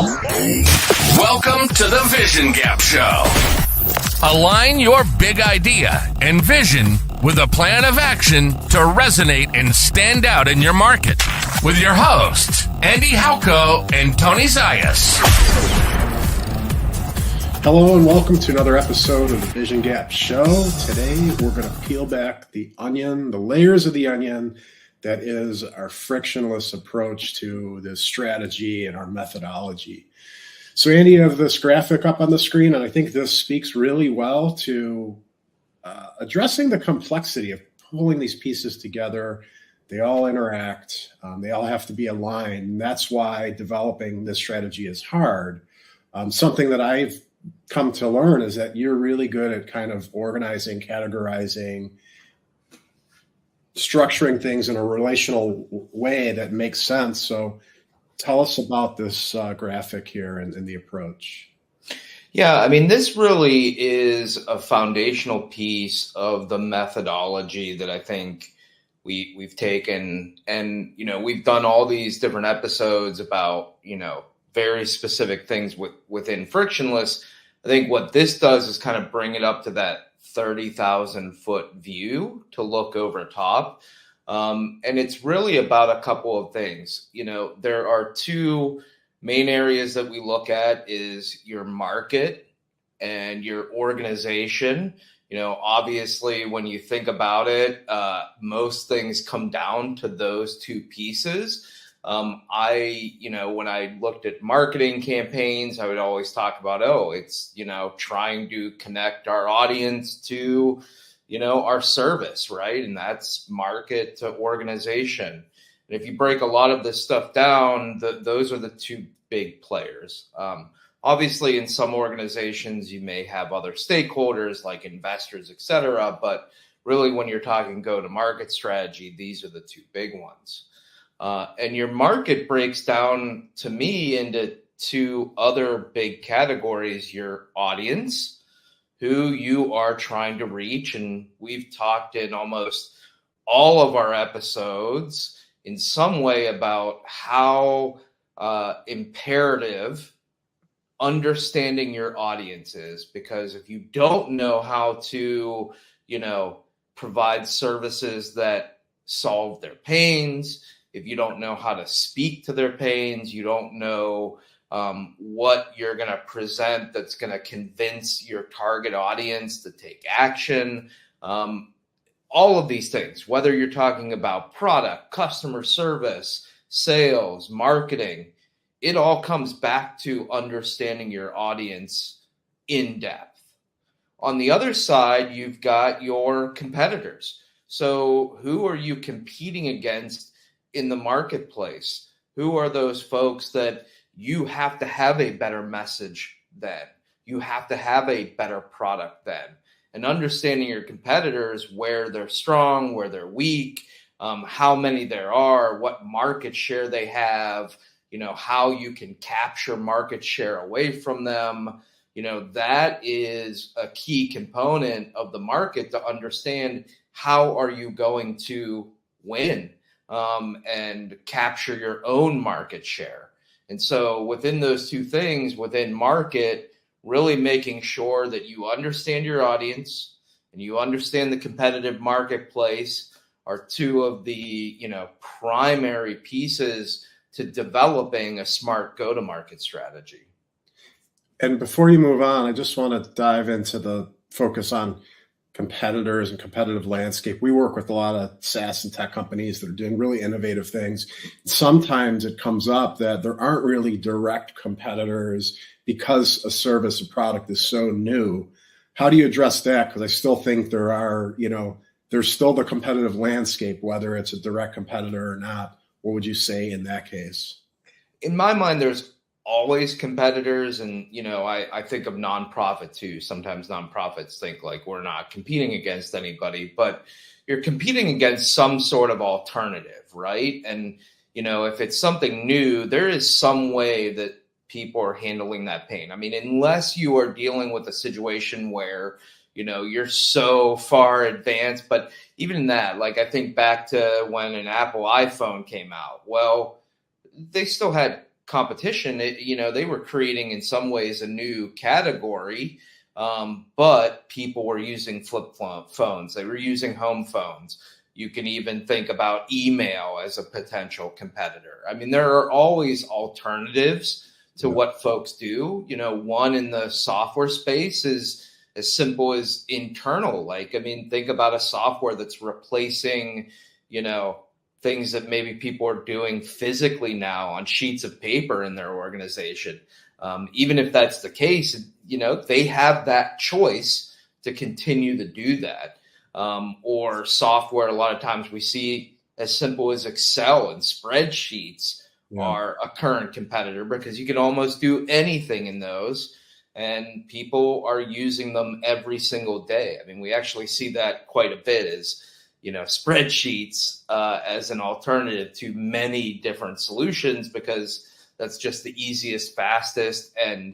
Welcome to the Vision Gap Show. Align your big idea and vision with a plan of action to resonate and stand out in your market. With your hosts, Andy Halko and Tony Zayas. Hello and welcome to another episode of the Vision Gap Show. Today we're going to peel back the onion, the layers of the onion that is our frictionless approach to this strategy and our methodology. So Andy, you have this graphic up on the screen, and I think this speaks really well to addressing the complexity of pulling these pieces together. They all interact. They all have to be aligned. And that's why developing this strategy is hard. Something that I've come to learn is that you're really good at kind of organizing, categorizing, structuring things in a relational way that makes sense. So tell us about this graphic here and the approach. Yeah, I mean, this really is a foundational piece of the methodology that I think we've taken. And, we've done all these different episodes about, very specific things within Frictionless. I think what this does is kind of bring it up to that 30,000 foot view to look over top. And it's really about a couple of things. There are two main areas that we look at is your market and your organization. Obviously, when you think about it, most things come down to those two pieces. When I looked at marketing campaigns, I would always talk about, it's, trying to connect our audience to, our service, right? And that's market to organization. And if you break a lot of this stuff down, those are the two big players. Obviously, in some organizations, you may have other stakeholders like investors, et cetera. But really, when you're talking go-to-market strategy, these are the two big ones. And your market breaks down, to me, into two other big categories: your audience, who you are trying to reach. And we've talked in almost all of our episodes in some way about how imperative understanding your audience is, because if you don't know how to, provide services that solve their pains, if you don't know how to speak to their pains, you don't know what you're going to present that's going to convince your target audience to take action. All of these things, whether you're talking about product, customer service, sales, marketing, it all comes back to understanding your audience in depth. On the other side, you've got your competitors. So who are you competing against in the marketplace? Who are those folks that you have to have a better message than? You have to have a better product than. And understanding your competitors, where they're strong, where they're weak, how many there are, what market share they have, how you can capture market share away from them. That is a key component of the market to understand how are you going to win and capture your own market share. And so within those two things, within market, really making sure that you understand your audience and you understand the competitive marketplace are two of the, primary pieces to developing a smart go-to-market strategy. And before you move on, I just want to dive into the focus on competitors and competitive landscape. We work with a lot of SaaS and tech companies that are doing really innovative things. Sometimes it comes up that there aren't really direct competitors because a service or product is so new. How do you address that? Because I still think there are, there's still the competitive landscape, whether it's a direct competitor or not. What would you say in that case? In my mind, there's always competitors. And, I think of nonprofit too. Sometimes nonprofits think like we're not competing against anybody, but you're competing against some sort of alternative, right? And, if it's something new, there is some way that people are handling that pain. I mean, unless you are dealing with a situation where, you're so far advanced, but even in that, like I think back to when an Apple iPhone came out, well, they still had competition, they were creating in some ways a new category, but people were using flip phones. They were using home phones. You can even think about email as a potential competitor. I mean, there are always alternatives to what folks do. One in the software space is as simple as internal. Think about a software that's replacing, things that maybe people are doing physically now on sheets of paper in their organization. Even if that's the case, they have that choice to continue to do that. Or software, a lot of times we see as simple as Excel and spreadsheets are a current competitor, because you can almost do anything in those, and people are using them every single day. I mean, we actually see that quite a bit as, spreadsheets as an alternative to many different solutions, because that's just the easiest, fastest, and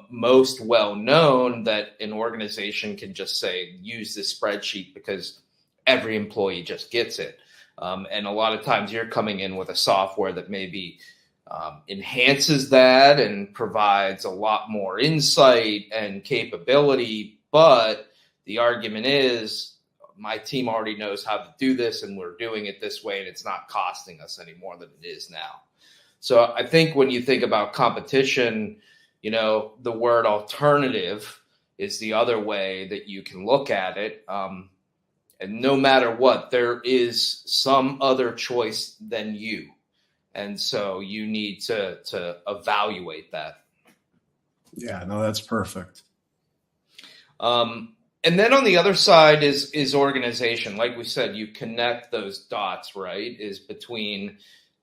most well known that an organization can just say, use this spreadsheet, because every employee just gets it. And a lot of times you're coming in with a software that maybe enhances that and provides a lot more insight and capability. But the argument is, my team already knows how to do this, and we're doing it this way, and it's not costing us any more than it is now. So I think when you think about competition, the word alternative is the other way that you can look at it. And no matter what, there is some other choice than you. And so you need to evaluate that. Yeah, no, that's perfect. And then on the other side is organization. Like we said, you connect those dots, right? Is between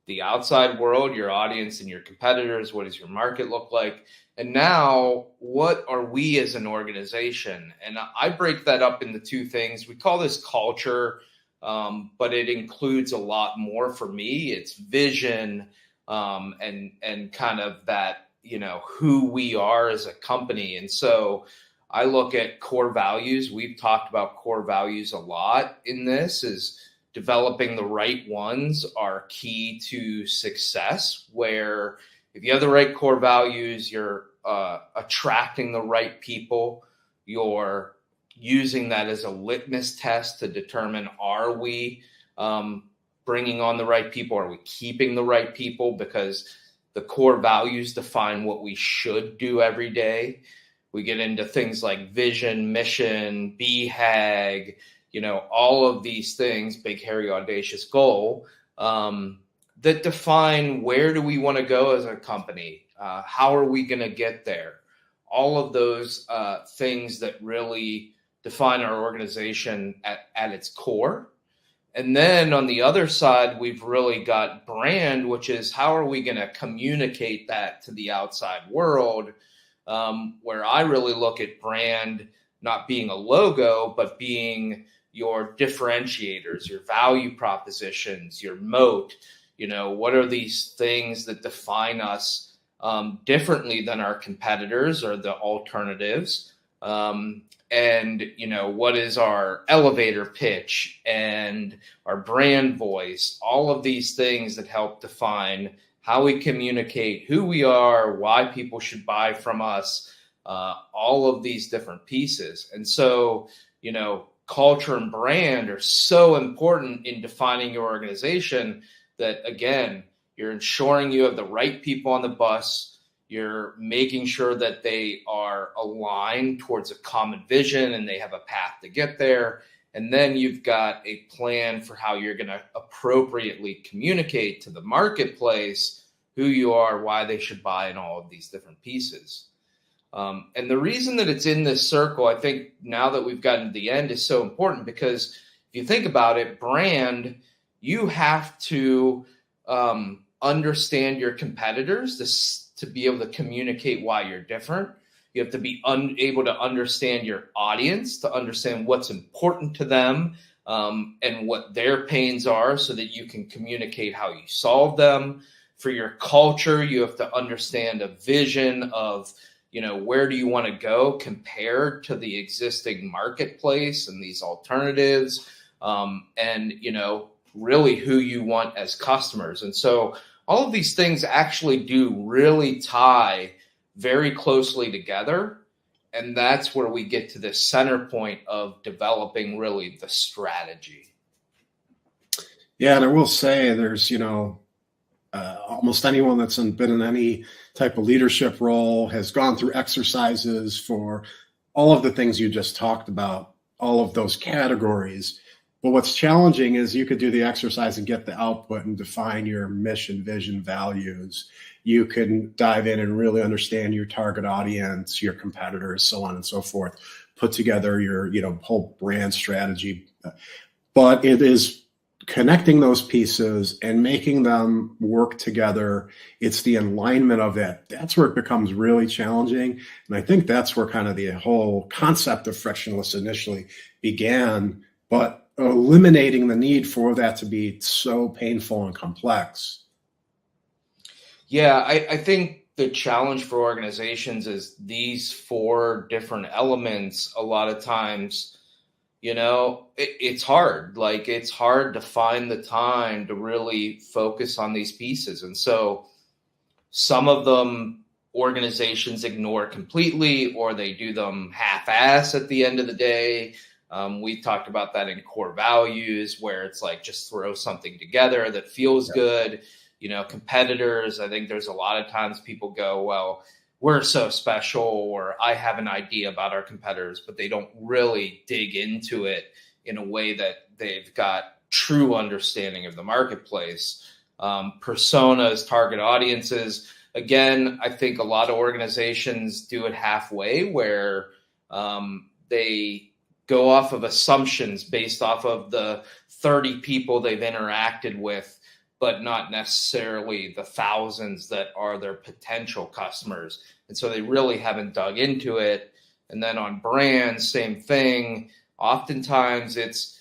the outside world, your audience, and your competitors. What does your market look like? And now, what are we as an organization? And I break that up into two things. We call this culture, but it includes a lot more for me. It's vision, and kind of that, who we are as a company. And so I look at core values. We've talked about core values a lot in this. Is developing the right ones are key to success, where if you have the right core values, you're attracting the right people. You're using that as a litmus test to determine, are we bringing on the right people? Are we keeping the right people? Because the core values define what we should do every day. We get into things like vision, mission, BHAG, all of these things, big, hairy, audacious goal, that define where do we want to go as a company? How are we going to get there? All of those things that really define our organization at its core. And then on the other side, we've really got brand, which is how are we going to communicate that to the outside world, where I really look at brand not being a logo, but being your differentiators, your value propositions, your moat. What are these things that define us differently than our competitors or the alternatives? And, what is our elevator pitch and our brand voice? All of these things that help define how we communicate who we are, why people should buy from us, all of these different pieces. And so, culture and brand are so important in defining your organization that, again, you're ensuring you have the right people on the bus. You're making sure that they are aligned towards a common vision and they have a path to get there. And then you've got a plan for how you're going to appropriately communicate to the marketplace who you are, why they should buy, and all of these different pieces. And the reason that it's in this circle, I think now that we've gotten to the end, is so important, because if you think about it, brand, you have to understand your competitors to be able to communicate why you're different. You have to be able to understand your audience, to understand what's important to them, and what their pains are, so that you can communicate how you solve them. For your culture, you have to understand a vision of, where do you want to go compared to the existing marketplace and these alternatives, and, really who you want as customers. And so all of these things actually do really tie very closely together. And that's where we get to the center point of developing really the strategy. Yeah, and I will say there's, almost anyone that's been in any type of leadership role has gone through exercises for all of the things you just talked about, all of those categories. But what's challenging is you could do the exercise and get the output and define your mission, vision, values. You can dive in and really understand your target audience, your competitors, so on and so forth, put together your, whole brand strategy. But it is connecting those pieces and making them work together. It's the alignment of that. That's where it becomes really challenging. And I think that's where kind of the whole concept of frictionless initially began, but eliminating the need for that to be so painful and complex. Yeah, I think the challenge for organizations is these 4 different elements. A lot of times, it's hard. Like, it's hard to find the time to really focus on these pieces. And so some of them organizations ignore completely, or they do them half-ass at the end of the day. We talked about that in core values, where it's like, just throw something together that feels good. Competitors, I think there's a lot of times people go, well, we're so special, or I have an idea about our competitors, but they don't really dig into it in a way that they've got true understanding of the marketplace. Personas, target audiences. Again, I think a lot of organizations do it halfway, where they go off of assumptions based off of the 30 people they've interacted with, but not necessarily the thousands that are their potential customers. And so they really haven't dug into it. And then on brands, same thing. Oftentimes it's,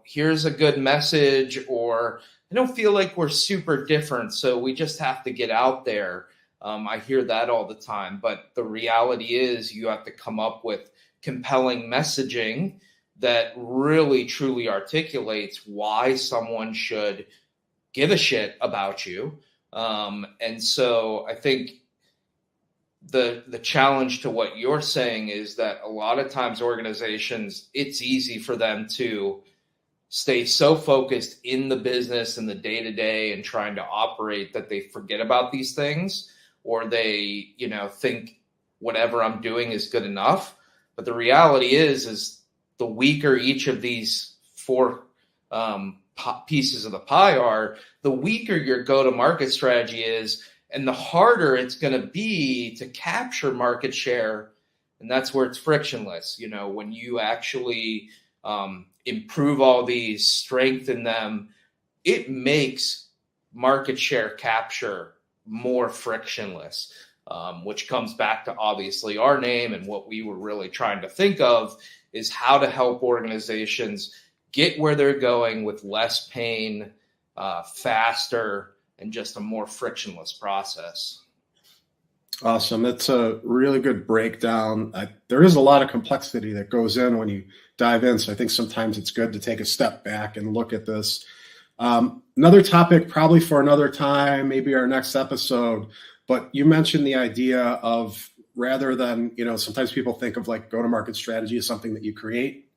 here's a good message, or I don't feel like we're super different, so we just have to get out there. I hear that all the time. But the reality is you have to come up with compelling messaging that really truly articulates why someone should give a shit about you. And so I think the challenge to what you're saying is that a lot of times organizations, it's easy for them to stay so focused in the business and the day-to-day and trying to operate that they forget about these things, or they, think whatever I'm doing is good enough. But the reality is the weaker each of these 4 pieces of the pie are, the weaker your go-to-market strategy is, and the harder it's going to be to capture market share. And that's where it's frictionless. When you actually improve all these, strengthen them, it makes market share capture more frictionless, which comes back to obviously our name. And what we were really trying to think of is how to help organizations get where they're going with less pain, faster, and just a more frictionless process. Awesome. That's a really good breakdown. There is a lot of complexity that goes in when you dive in. So I think sometimes it's good to take a step back and look at this. Another topic probably for another time, maybe our next episode, but you mentioned the idea of, rather than, sometimes people think of like go-to-market strategy as something that you create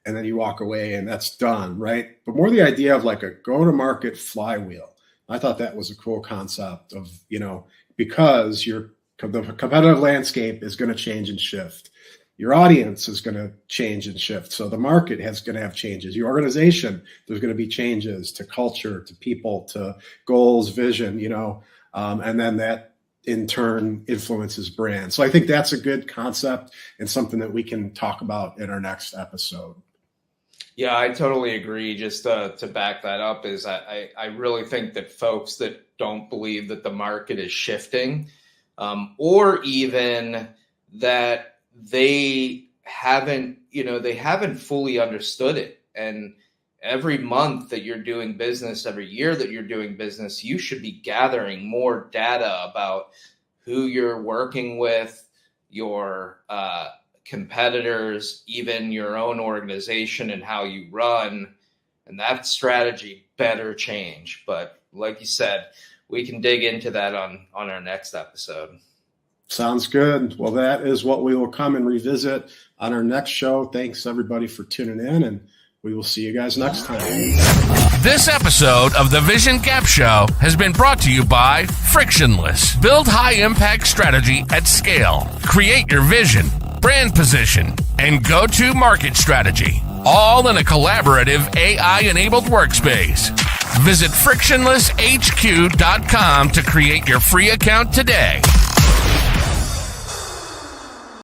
and then you walk away and that's done, right? But more the idea of like a go-to-market flywheel. I thought that was a cool concept of, because the competitive landscape is going to change and shift. Your audience is going to change and shift. So the market is going to have changes. Your organization, there's going to be changes to culture, to people, to goals, vision, and then that in turn influences brand. So I think that's a good concept and something that we can talk about in our next episode. Yeah, I totally agree. Just to back that up is I really think that folks that don't believe that the market is shifting, or even that they haven't fully understood it. And every month that you're doing business, every year that you're doing business, you should be gathering more data about who you're working with, your competitors, even your own organization and how you run. And that strategy better change. But like you said, we can dig into that on our next episode. Sounds good. Well, that is what we will come and revisit on our next show. Thanks, everybody, for tuning in, and we will see you guys next time. This episode of the Vision Gap Show has been brought to you by Frictionless. Build high-impact strategy at scale. Create your vision, brand position, and go-to-market strategy, all in a collaborative AI-enabled workspace. Visit frictionlesshq.com to create your free account today.